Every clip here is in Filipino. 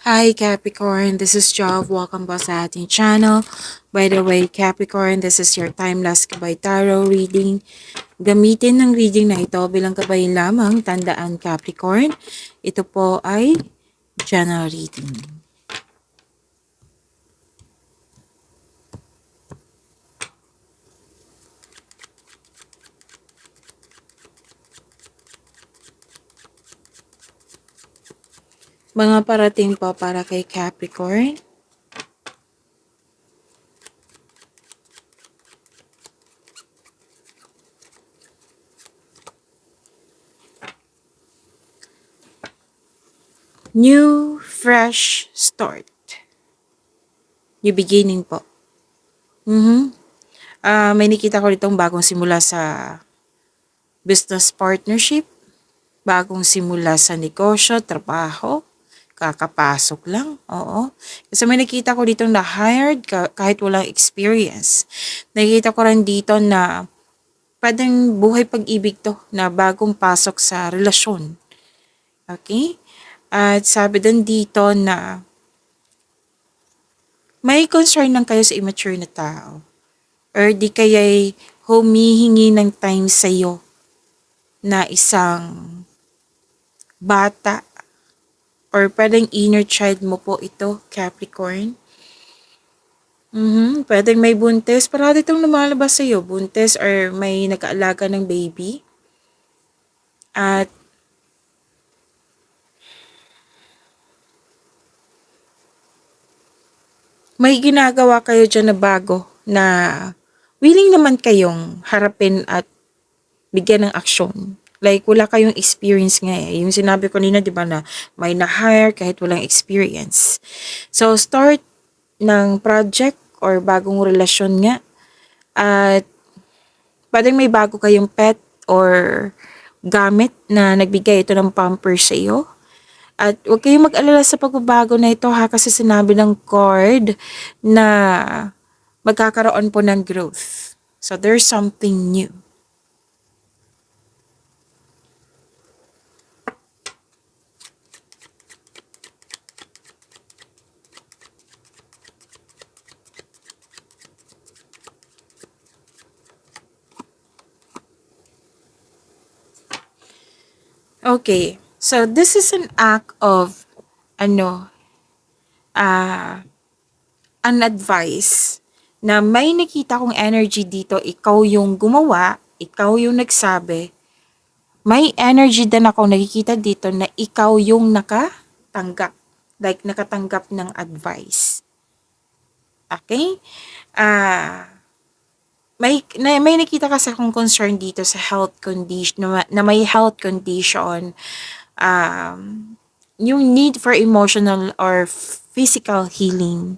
Hi Capricorn, this is Jov. Welcome po sa ating channel. By the way, Capricorn, this is your timeless Kabay Tarot reading. Gamitin ng reading na ito bilang kabay lamang. Tandaan Capricorn, ito po ay general reading. Mga parating po para kay Capricorn. New, fresh start. New beginning po. May nakita ko ditong bagong simula sa business partnership, bagong simula sa negosyo, trabaho, kakapasok lang, oo. Kasi may nakita ko dito na hired kahit walang experience. Nakita ko rin dito na pwedeng buhay pag-ibig to na bagong pasok sa relasyon. Okay? At sabi din dito na may concern lang kayo sa immature na tao. Or di kaya'y humihingi ng time sa'yo na isang bata or pwedeng inner child mo po ito, Capricorn. Pwedeng may buntis. Parati itong lumalabas sa'yo. Buntis or may nag-aalaga ng baby. At may ginagawa kayo dyan na bago na willing naman kayong harapin at bigyan ng aksyon. Like, wala kayong experience nga eh. Yung sinabi ko nina, di ba na may na-hire kahit walang experience. So, start ng project or bagong relasyon nga. At pwedeng may bago kayong pet or gamit na nagbigay ito ng pamper sa iyo. At huwag kayong mag-alala sa pagbabago na ito ha, kasi sinabi ng card na magkakaroon po ng growth. So there's something new. Okay, so this is an act of an advice na may nakita kong energy dito, ikaw yung gumawa, ikaw yung nagsabi. May energy din ako nakikita dito na ikaw yung nakatanggap. Like, nakatanggap ng advice. Okay? May nakita kasi akong concern dito sa health condition, na may health condition. Yung need for emotional or physical healing.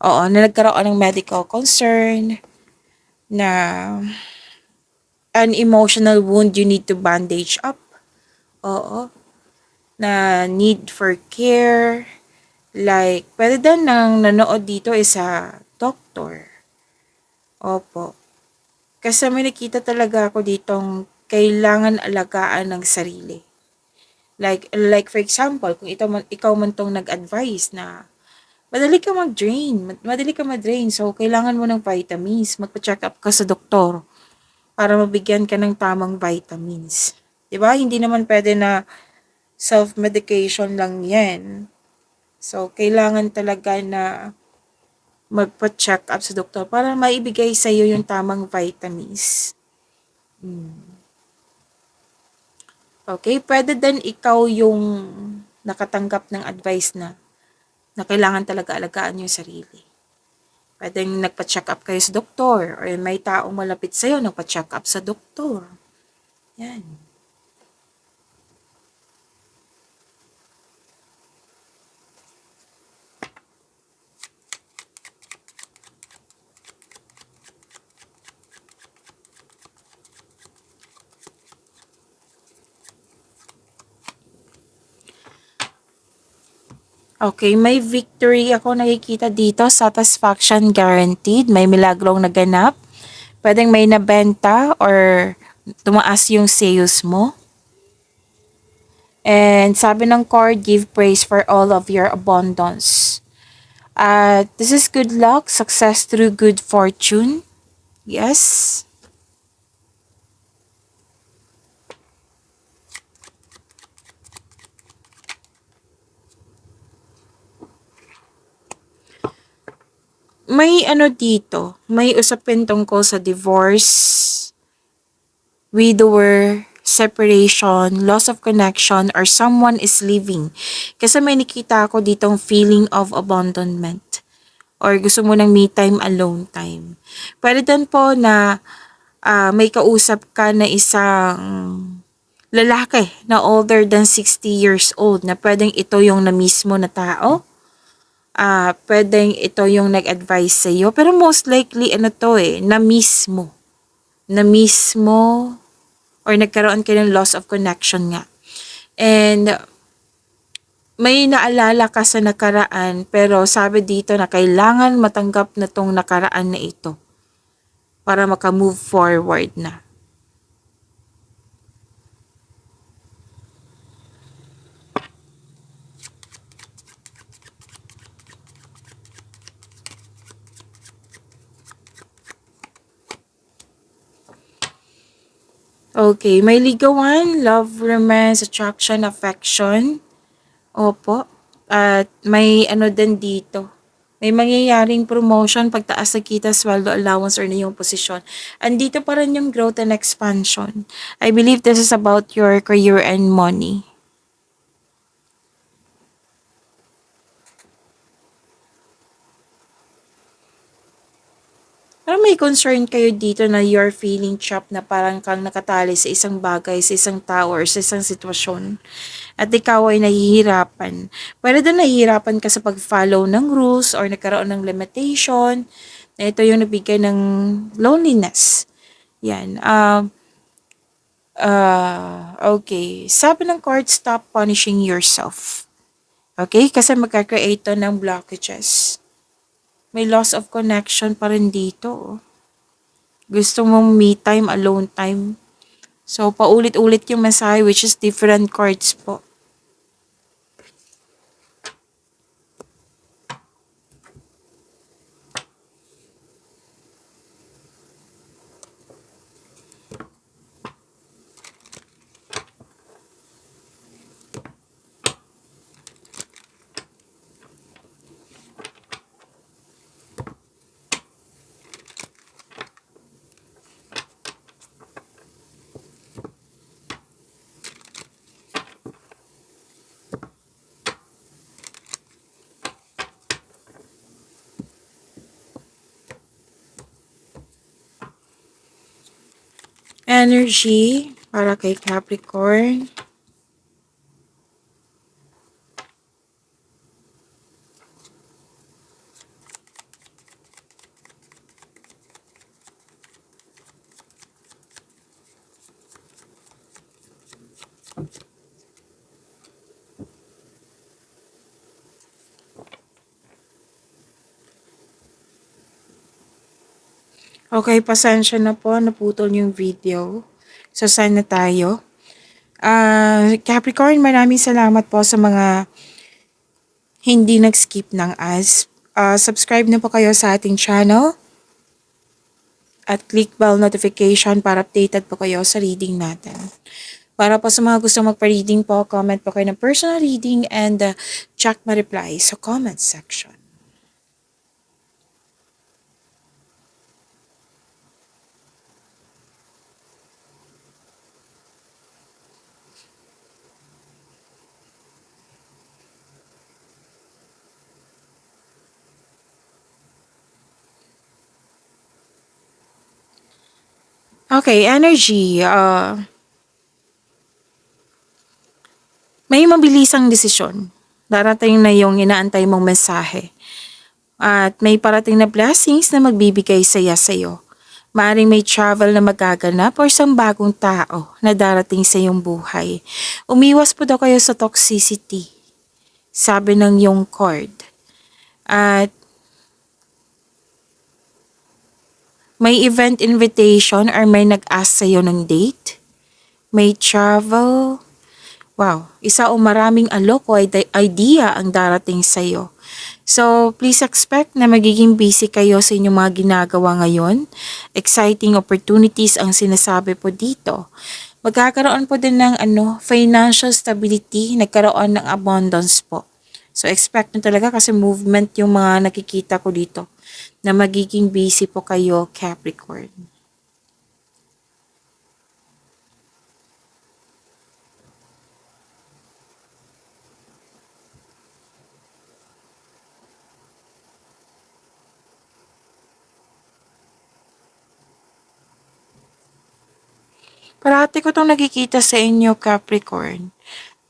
Oo, na nagkaroon ng medical concern, na an emotional wound you need to bandage up. Oo. Na need for care. Like, pwede din nang nanood dito isa doctor. Opo. Kasi may nakita talaga ako ditong kailangan alagaan ng sarili. Like for example, kung ikaw man tong nag-advise na madali ka mag-drain. So, kailangan mo ng vitamins. Magpa-check up ka sa doktor para mabigyan ka ng tamang vitamins. Diba? Hindi naman pwede na self-medication lang yan. So, kailangan talaga na magpa-check up sa doktor para maibigay sa iyo yung tamang vitamins. Okay? Pwede din ikaw yung nakatanggap ng advice na kailangan talaga alagaan yung sarili. Pwedeng nagpa-check up kayo sa doktor or may taong malapit sa'yo nagpa-check up sa doktor. Yan. Okay, may victory ako nakikita dito. Satisfaction guaranteed. May milagrong naganap. Pwedeng may nabenta or tumaas yung sales mo. And sabi ng card, give praise for all of your abundance. This is good luck, success through good fortune. Yes. May ano dito, may usapin tungkol sa divorce, widower, separation, loss of connection, or someone is leaving. Kasi may nakita ako ditong feeling of abandonment. Or gusto mo ng me time, alone time. Pwede din po na may kausap ka na isang lalaki na older than 60 years old na pwedeng ito yung na mismo na tao. Pwedeng ito yung nag-advise sa iyo. Pero most likely, ano to na mismo. Na mismo or nagkaroon ka ng loss of connection nga. And may naalala ka sa nakaraan pero sabi dito na kailangan matanggap na tong nakaraan na ito para maka-move forward na. Okay, may ligawan, love, romance, attraction, affection. Opo. At may ano din dito. May mangyayaring promotion, pagtaas sa kita, sweldo, allowance, or na yung posisyon. Andito pa rin yung growth and expansion. I believe this is about your career and money. Pero may concern kayo dito na you're feeling trapped na parang kang nakatali sa isang bagay, sa isang tao, or sa isang sitwasyon. At ikaw ay nahihirapan. Pwede din nahihirapan ka sa pag-follow ng rules or nagkaroon ng limitation. Na ito yung nabigay ng loneliness. Yan. Okay. Sabi ng card, stop punishing yourself. Okay? Kasi magka-create to ng blockages. May loss of connection pa rin dito. Oh. Gusto mong me time, alone time. So, paulit-ulit yung mensahe which is different cards po. Energy para kay Capricorn. Okay, pasensya na po, naputol yung video. So, saan na tayo? Capricorn, maraming salamat po sa mga hindi nag-skip ng ads. Subscribe na po kayo sa ating channel at click bell notification para updated po kayo sa reading natin. Para po sa mga gusto magpa-reading po, comment po kayo ng personal reading and check my reply sa comment section. Okay, energy. May mabilisang desisyon. Darating na yung inaantay mong mensahe. At may parating na blessings na magbibigay saya sa'yo. Maaring may travel na magaganap or isang bagong tao na darating sa iyong buhay. Umiwas po daw kayo sa toxicity. Sabi ng yung card. At may event invitation or may nag-ask sa'yo ng date. May travel. Wow, isa o maraming alok o idea ang darating sa'yo. So, please expect na magiging busy kayo sa inyong mga ginagawa ngayon. Exciting opportunities ang sinasabi po dito. Magkakaroon po din ng financial stability, nagkaroon ng abundance po. So, expect nyo talaga kasi movement yung mga nakikita ko dito na magiging busy po kayo, Capricorn. Parati ko itong nakikita sa inyo, Capricorn,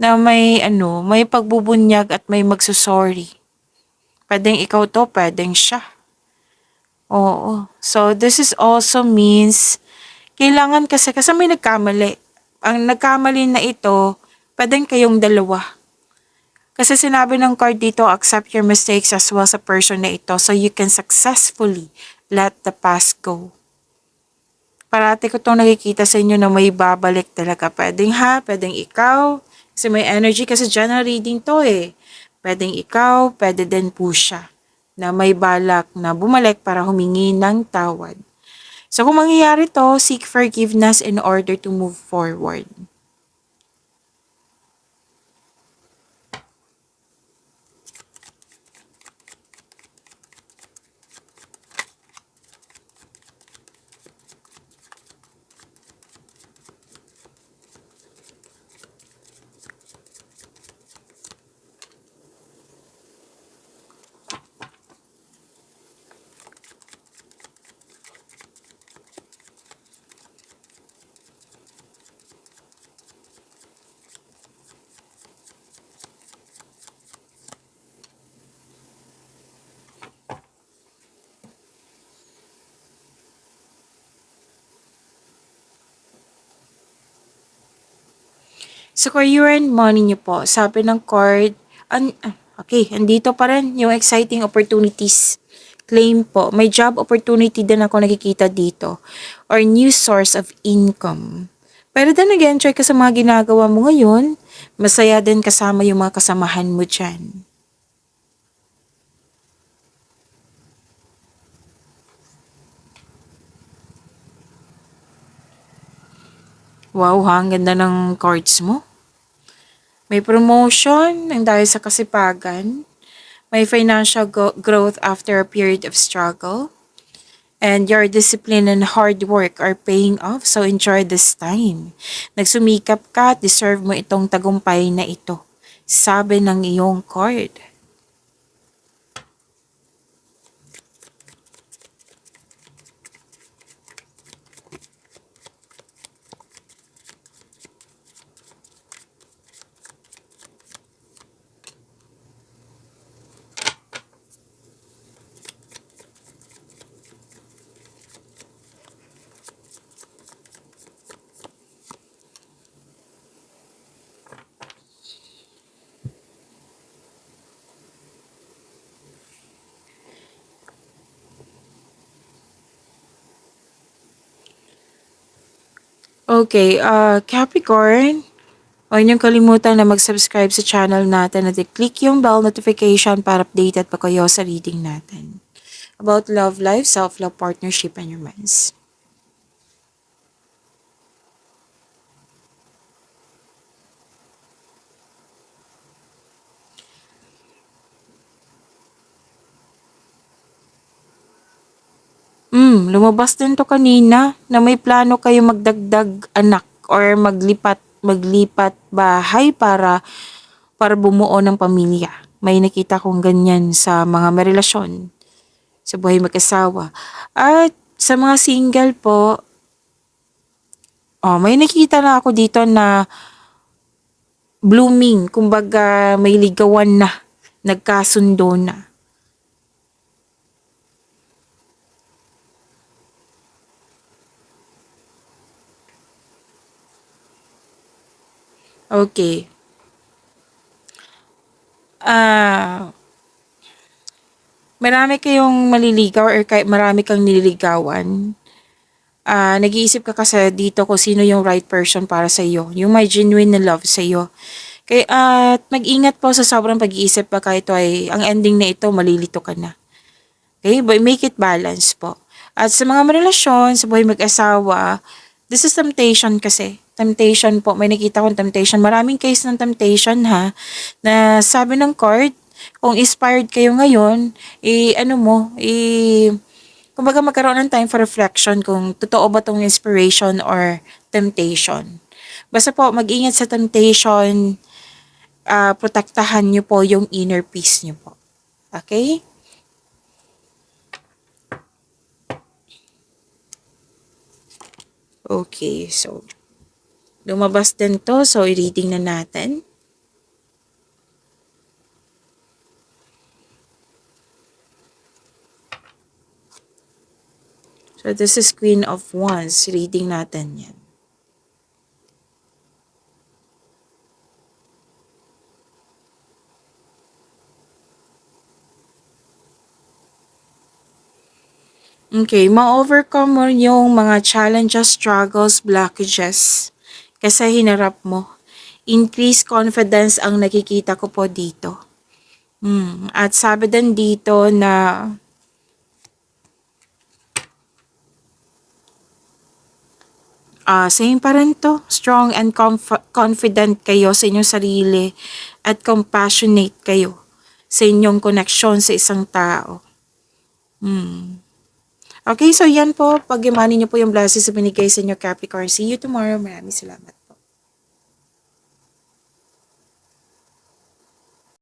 na may pagbubunyag at may magsusorry. Pwedeng ikaw to, pwedeng siya. Oo. So, this is also means, kailangan kasi may nagkamali. Ang nagkamali na ito, pwedeng kayong dalawa. Kasi sinabi ng card dito, accept your mistakes as well sa person na ito so you can successfully let the past go. Parati ko itong nakikita sa inyo na may babalik talaga. Pwedeng ikaw. Kasi may energy kasi general reading to eh. Pwedeng ikaw, pwede din po siya na may balak na bumalik para humingi ng tawad. So kung mangyayari to, seek forgiveness in order to move forward. Sa career and money niyo po, sabi ng card, okay, andito pa rin yung exciting opportunities. Claim po, may job opportunity din ako nakikita dito or new source of income. Pero then again, try ka sa mga ginagawa mo ngayon, masaya din kasama yung mga kasamahan mo dyan. Wow ha, ang ganda ng cards mo. May promotion ng dahil sa kasipagan. May financial growth after a period of struggle. And your discipline and hard work are paying off, so enjoy this time. Nagsumikap ka at deserve mo itong tagumpay na ito. Sabi ng iyong card. Okay, Capricorn, huwag niyong kalimutan na mag-subscribe sa channel natin at i-click yung bell notification para updated pa kayo sa reading natin. About love life, self-love, partnership, and romance. Lumabas din to kanina na may plano kayo magdagdag anak or maglipat bahay para bumuo ng pamilya. May nakita kong ganyan sa mga may relasyon sa buhay mag-asawa. At sa mga single po, may nakita na ako dito na blooming, kumbaga may ligawan na, nagkasundo na. Okay. Ah, marami kayong maliligaw or marami kang nililigawan. Nag-iisip ka kasi dito kung sino yung right person para sa iyo, yung may genuine na love sa iyo. Kaya at mag-ingat po sa sobrang pag-iisip baka ito ay ang ending na ito malilito ka na. Okay? But make it balance po. At sa mga relasyon, sa buhay mag-asawa, this is temptation kasi. Temptation po. May nakita kong temptation. Maraming case ng temptation ha. Na sabi ng court, kung inspired kayo ngayon, ano mo, kumbaga magkaroon ng time for reflection kung totoo ba tong inspiration or temptation. Basta po, mag-ingat sa temptation, protektahan nyo po yung inner peace nyo po. Okay? Okay, so lumabas din to. So, i-reading na natin. So, this is Queen of Wands. Reading natin yan. Okay, ma-overcome mo yung mga challenges, struggles, blockages kasi hinarap mo. Increase confidence ang nakikita ko po dito. At sabi din dito na same pa rin to. Strong and confident kayo sa inyong sarili at compassionate kayo sa inyong koneksyon sa isang tao. Okay, so yan po. Pag-imani niyo po yung blessings sa binigay sa inyo, Capricorn. See you tomorrow. Maraming salamat.